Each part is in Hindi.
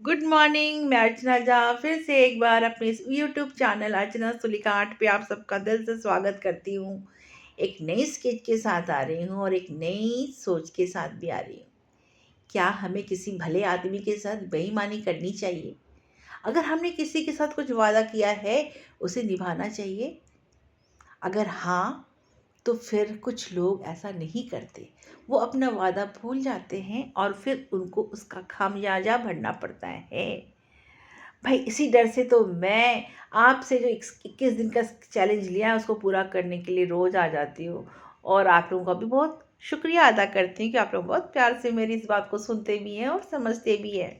Good morning. मैं अर्चना झा फिर से एक बार अपने इस यूट्यूब चैनल अर्चना सुलिका आर्ट पे आप सबका दिल से स्वागत करती हूँ। एक नई स्केच के साथ आ रही हूँ और एक नई सोच के साथ भी आ रही हूँ। क्या हमें किसी भले आदमी के साथ बेईमानी करनी चाहिए? अगर हमने किसी के साथ कुछ वादा किया है, उसे निभाना चाहिए। अगर हाँ, तो फिर कुछ लोग ऐसा नहीं करते। वो अपना वादा भूल जाते हैं और फिर उनको उसका खामियाजा भरना पड़ता है। भाई इसी डर से तो मैं आपसे जो 21 दिन का चैलेंज लिया है उसको पूरा करने के लिए रोज़ आ जाती हूँ। और आप लोगों का भी बहुत शुक्रिया अदा करती हूँ कि आप लोग बहुत प्यार से मेरी इस बात को सुनते भी हैं और समझते भी हैं।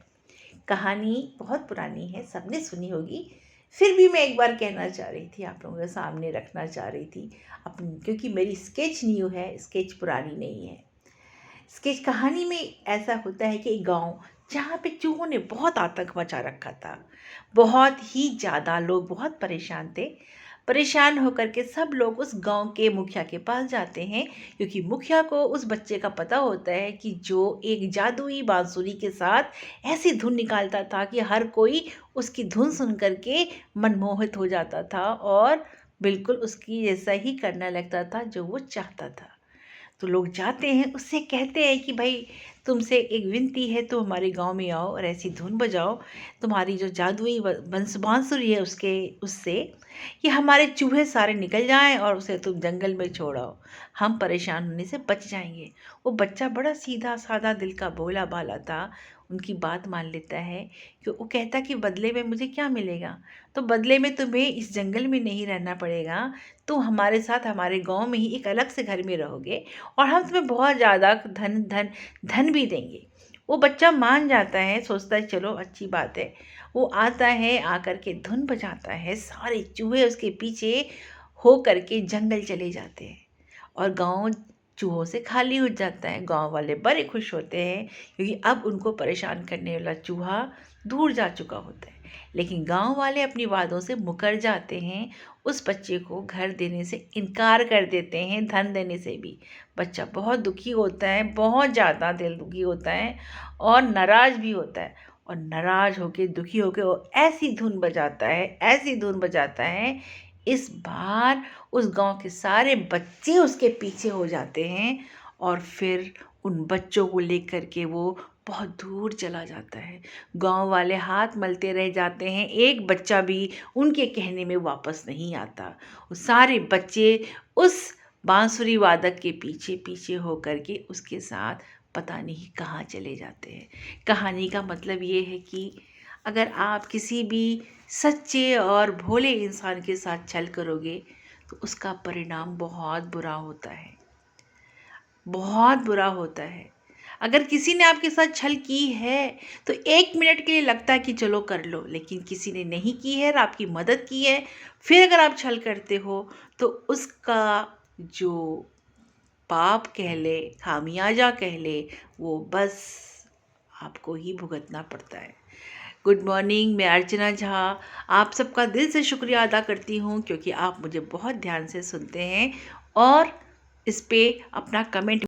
कहानी बहुत पुरानी है, सबने सुनी होगी। फिर भी मैं एक बार कहना चाह रही थी, आप लोगों के सामने रखना चाह रही थी अपनी, क्योंकि मेरी स्केच न्यू है, स्केच पुरानी नहीं है। स्केच कहानी में ऐसा होता है कि एक गांव जहाँ पे चूहों ने बहुत आतंक मचा रखा था। बहुत ही ज़्यादा लोग बहुत परेशान थे। परेशान होकर के सब लोग उस गांव के मुखिया के पास जाते हैं, क्योंकि मुखिया को उस बच्चे का पता होता है कि जो एक जादुई बांसुरी के साथ ऐसी धुन निकालता था कि हर कोई उसकी धुन सुन करके मनमोहित हो जाता था और बिल्कुल उसकी जैसा ही करने लगता था जो वो चाहता था। तो लोग जाते हैं, उससे कहते हैं कि भाई तुमसे एक विनती है, तो हमारे गांव में आओ और ऐसी धुन बजाओ, तुम्हारी जो जादुई बांसुरी है उसके उससे कि हमारे चूहे सारे निकल जाएं और उसे तुम जंगल में छोड़ो, हम परेशान होने से बच जाएंगे। वो बच्चा बड़ा सीधा साधा दिल का भोला भाला था, उनकी बात मान लेता है। कि वो कहता कि बदले में मुझे क्या मिलेगा? तो बदले में तुम्हें इस जंगल में नहीं रहना पड़ेगा, तुम हमारे साथ हमारे गांव में ही एक अलग से घर में रहोगे और हम तुम्हें बहुत ज़्यादा धन धन धन भी देंगे। वो बच्चा मान जाता है, सोचता है चलो अच्छी बात है। वो आता है, आकर के धुन बजाता है, सारे चूहे उसके पीछे हो करके जंगल चले जाते हैं और गांव चूहों से खाली हो जाता है। गांव वाले बड़े खुश होते हैं, क्योंकि अब उनको परेशान करने वाला चूहा दूर जा चुका होता है। लेकिन गांव वाले अपनी वादों से मुकर जाते हैं, उस बच्चे को घर देने से इनकार कर देते हैं, धन देने से भी। बच्चा बहुत दुखी होता है, बहुत ज़्यादा दिल दुखी होता है और नाराज़ भी होता है। और नाराज़ होके दुखी होके वो ऐसी धुन बजाता है, ऐसी धुन बजाता है, इस बार उस गांव के सारे बच्चे उसके पीछे हो जाते हैं और फिर उन बच्चों को लेकर के वो बहुत दूर चला जाता है। गांव वाले हाथ मलते रह जाते हैं, एक बच्चा भी उनके कहने में वापस नहीं आता। वो सारे बच्चे उस बांसुरी वादक के पीछे पीछे होकर के उसके साथ पता नहीं कहाँ चले जाते हैं। कहानी का मतलब ये है कि अगर आप किसी भी सच्चे और भोले इंसान के साथ छल करोगे तो उसका परिणाम बहुत बुरा होता है, बहुत बुरा होता है। अगर किसी ने आपके साथ छल की है तो 1 मिनट के लिए लगता है कि चलो कर लो, लेकिन किसी ने नहीं की है और आपकी मदद की है, फिर अगर आप छल करते हो तो उसका जो पाप कह ले, खामियाजा कह ले, वो बस आपको ही भुगतना पड़ता है। गुड मॉर्निंग, मैं अर्चना झा आप सबका दिल से शुक्रिया अदा करती हूँ, क्योंकि आप मुझे बहुत ध्यान से सुनते हैं और इस पे अपना कमेंट